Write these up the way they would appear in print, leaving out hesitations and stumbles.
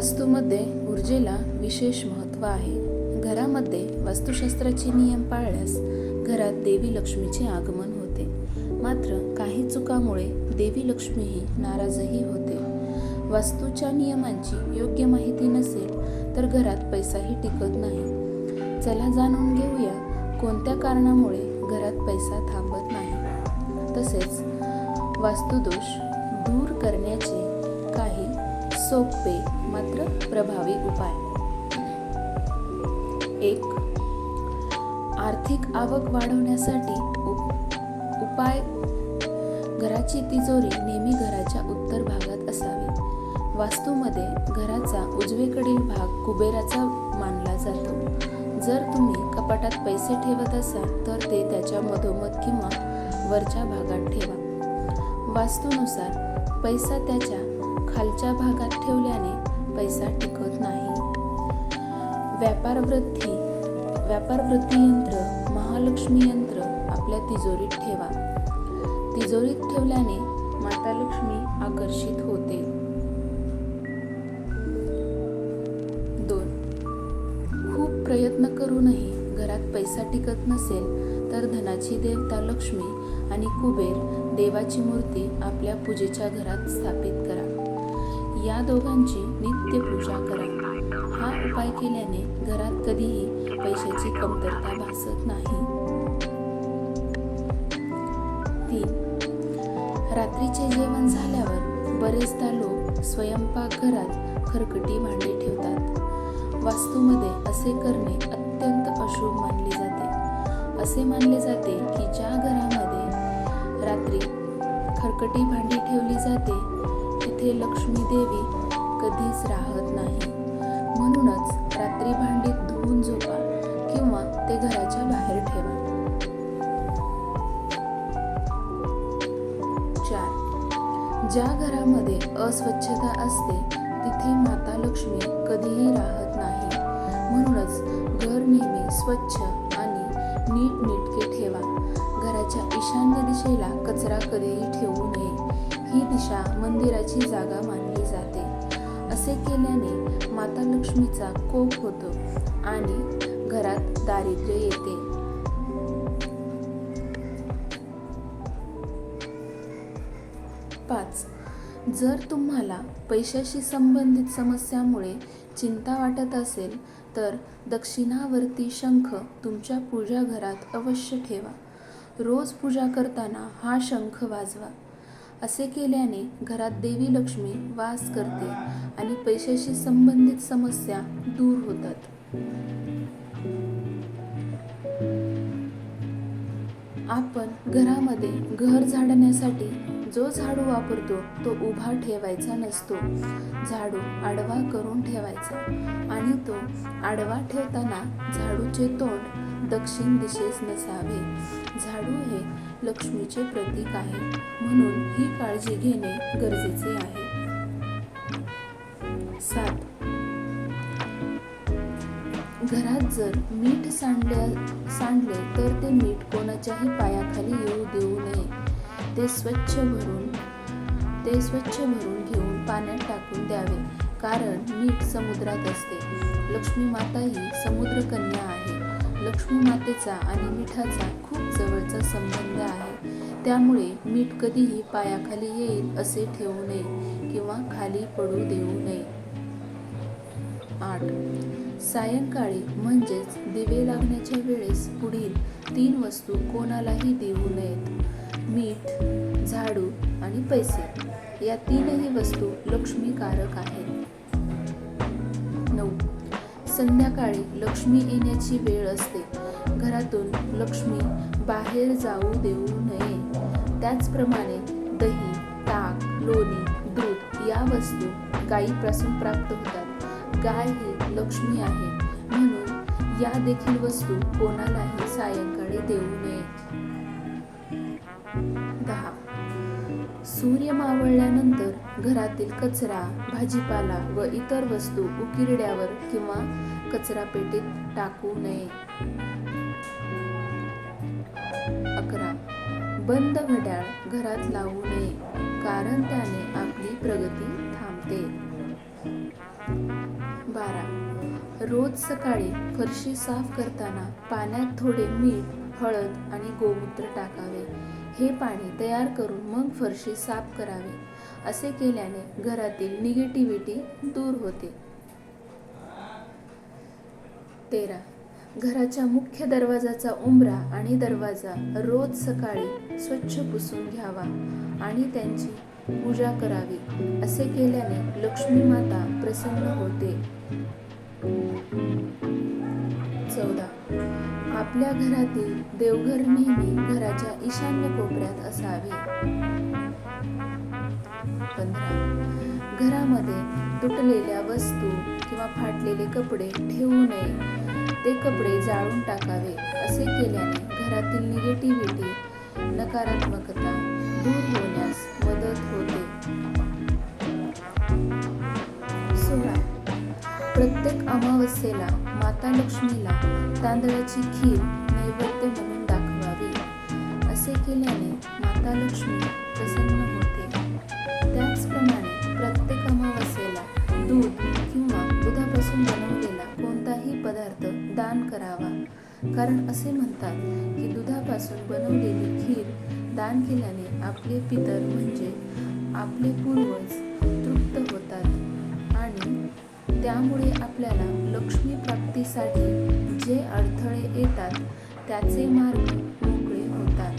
वास्तूमध्ये ऊर्जेला विशेष महत्त्व आहे. घरामध्ये वास्तुशास्त्राचे नियम पाळल्यास घरात देवी लक्ष्मीचे आगमन होते. मात्र काही चुकामुळे देवी लक्ष्मीही नाराजही होते. वास्तूच्या नियमांची योग्य माहिती नसेल तर घरात पैसाही टिकत नाही. चला जाणून घेऊया कोणत्या कारणामुळे घरात पैसा थांबत नाही. तसेच वास्तुदोष दूर करण्याचे काही सोपे मात्र प्रभावी उपाय. 1. आर्थिक आवक वाढवण्यासाठी उपाय. घराची तिजोरी नेहमी घराच्या उत्तर भागात असावी. वास्तूमध्ये घराचा उजवीकडील भाग कुबेराचा मानला जातो. जर तुम्ही कपाटात पैसे ठेवत असाल तर ते त्याच्या मधोमध किंवा वरच्या भागात ठेवा. वास्तूनुसार पैसा त्याच्या खालच्या भागात ठेवल्याने पैसा टिकत नाही. व्यापार वृद्धी यंत्र, महालक्ष्मी यंत्र आपल्या तिजोरीत ठेवा. तिजोरीत ठेवल्याने माता लक्ष्मी आकर्षित होते. 2. खूप प्रयत्न करूनही घरात पैसा टिकत नसेल तर धनाची देवता लक्ष्मी आणि कुबेर देवाची मूर्ती आपल्या पूजेच्या घरात स्थापित करा. या दोघांची नित्य पूजा करा. हा उपाय केल्याने घरात कधीही पैशाची कमतरता भासत नाही. 3. रात्रीचे जेवण झाल्यावर बरेचदा लोक स्वयंपाकघरात खरकटी भांडी ठेवतात. वास्तूमध्ये असे करणे अत्यंत अशुभ मानले जाते. असे मानले जाते की ज्या घरामध्ये रात्री खरकटी भांडी ठेवली जाते तिथे लक्ष्मी देवी कधीच राहत नाही. म्हणूनच रात्री भांडी धुवून झोपा किंवा ते घराच्या बाहेर ठेवा. 4. ज्या घरामध्ये अस्वच्छता असते तिथे माता लक्ष्मी कधीही राहत नाही. म्हणूनच घर नेहमी स्वच्छ आणि नीटनेटके ठेवा. घराच्या ईशान्य दिशेला कचरा कधीही ठेवू नये. ही दिशा मंदिराची जागा मानली जाते. असे केल्याने माता लक्ष्मीचा कोप होतो आणि घरात दारिद्र्य येते. 5. जर तुम्हाला पैशाशी संबंधित समस्यामुळे चिंता वाटत असेल तर दक्षिणावर्ती शंख तुमच्या पूजा घरात अवश्य ठेवा. रोज पूजा करताना हा शंख वाजवा. असे केल्याने घरात देवी लक्ष्मी वास करते आणि पैशाशी संबंधित समस्या दूर होतात. आपण घरामध्ये घर झाडण्यासाठी जो झाडू वापरतो तो उभा ठेवायचा नसतो. झाडू आडवा करून ठेवायचा आणि तो आडवा ठेवताना झाडूचे तोंड दक्षिण दिशेस नसावे. झाडू हे लक्ष्मीचे प्रतीक आहे म्हणून ही काळजी घेणे गरजेचे आहे. 7. घरात जर मीठ सांडले तर ते मीठ कोणाच्याही पायाखाली येऊ देऊ नये. ते स्वच्छ भरून घेऊन पाण्यात टाकून द्यावे. कारण मीठ समुद्रात असते. लक्ष्मी माता ही समुद्रकन्या आहे. लक्ष्मी मातेचा आणि मिठाचा खूप जवळचा संबंध आहे. त्यामुळे मीठ कधीही पायाखाली येईल असे ठेवू नये किंवा खाली पडू देऊ नये. 8. सायंकाळी म्हणजेच दिवे लागण्याच्या वेळेस पुढील 3 वस्तू कोणालाही देऊ नयेत. मीठ, झाडू आणि पैसे या 3ही वस्तू लक्ष्मीकारक आहेत. 9. संध्याकाळी लक्ष्मी येण्याची वेळ असते. घरातून लक्ष्मी बाहेर जाऊ देऊ नये. त्याचप्रमाणे दही, ताक, लोणी, दूध या वस्तू गायीपासून प्राप्त होतात. गाय ही लक्ष्मी आहे म्हणून या देखील वस्तू कोणालाही सायंकाळी देऊ नये. 10. सूर्य मावळल्यानंतर घरातील कचरा, भाजीपाला व इतर वस्तू उकिरड्यावर किंवा कचरापेटीत टाकू नये. 11. बंद घड्याळ घरात लावू नये कारण त्याने आपली प्रगती थांबते. रोज सकाळी फरशी साफ करताना पाण्यात थोडे मीठ, हळद आणि गोमूत्र टाकावे. हे पाणी तयार करून मग फरशी साफ करावी. असे केल्याने घरातील निगेटिव्हिटी दूर होते. 13. घराच्या मुख्य दरवाजाचा उंबरा आणि दरवाजा रोज सकाळी स्वच्छ पुसून घ्यावा आणि त्यांची पूजा करावी. असे केल्याने लक्ष्मी माता प्रसन्न होते. 14. आपल्या घरातील देवघर नेहमी घराच्या ईशान्य कोपऱ्यात असावे. 15. घरामध्ये तुटलेल्या वस्तू किंवा फाटलेले कपडे ठेवू नये. ते कपडे जाळून टाकावे. असे केल्याने घरातील निगेटिव्हिटी, नकारात्मकता दूर होण्यास मदत होते. 16. प्रत्येक अमावस्येला माता लक्ष्मीला तांदळाची खीर नैवेद्य म्हणून दाखवावी. असे केल्याने माता लक्ष्मी प्रसन्न होते. त्याचप्रमाणे प्रत्येक अमावस्येला दूध किंवा दुधापासून बनवलेला कोणताही पदार्थ दान करावा. कारण असे म्हणतात की दुधापासून बनवलेली खीर दान केल्याने आपले पितर म्हणजे आपले पूर्वज तृप्त होतात आणि त्यामुळे आपल्याला लक्ष्मी प्राप्तीसाठी जे अडथळे येतात त्याचे मार्ग मोकळे होतात.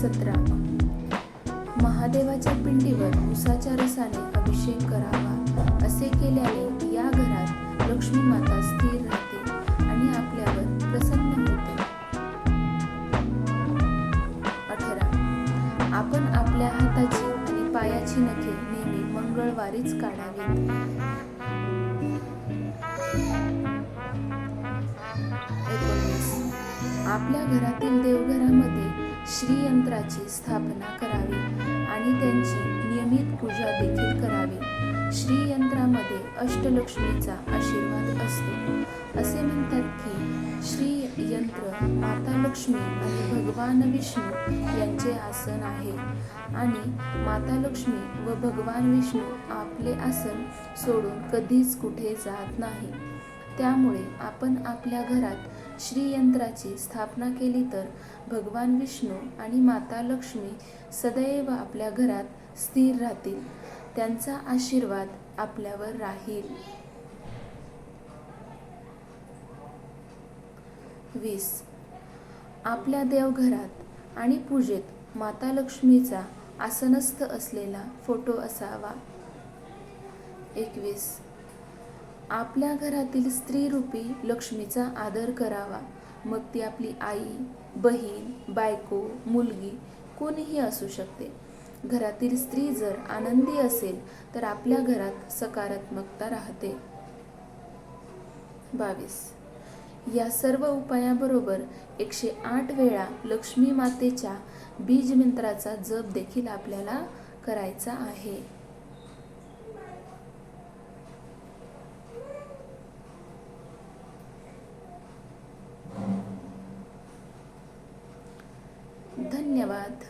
17. महादेवाच्या पिंडीवर उसाच्या रसाने अभिषेक करावा. असे केल्याने या घरात लक्ष्मी माता स्थिर राहते आणि आपल्यावर प्रसन्न होते. 18. आपण आपल्या हाताची आणि पायाची नखे नेहमी मंगळवारीच काढावीत. 19. आपल्या घरातील देवघरामध्ये श्रीयंत्राची स्थापना करावी आणि त्यांची नियमित पूजा देखील करावी. श्रीयंत्रामध्ये अष्टलक्ष्मीचा आशीर्वाद असतो. असे म्हणतात की श्रीयंत्र माता लक्ष्मी आणि भगवान विष्णू यांचे आसन आहे आणि माता लक्ष्मी व भगवान विष्णू आपले आसन सोडून कधीच कुठे जात नाही. त्यामुळे आपण आपल्या घरात श्रीयंत्राची स्थापना केली तर भगवान विष्णू आणि माता लक्ष्मी सदैव आपल्या घरात स्थिर राहतील. त्यांचा आशीर्वाद आपल्यावर राहील. 20. आपल्या देवघरात आणि पूजेत माता लक्ष्मीचा आसनस्थ असलेला फोटो असावा. 21. आपल्या घरातील स्त्रीरूपी लक्ष्मीचा आदर करावा. मग ती आपली आई, बहीण, बायको, मुलगी कोणीही असू शकते. घरातील स्त्री जर आनंदी असेल तर आपल्या घरात सकारात्मकता राहते. 22. या सर्व उपायाबरोबर 108 वेळा लक्ष्मी मातेच्या बीज मंत्राचा जप देखील आपल्याला करायचा आहे. धन्यवाद.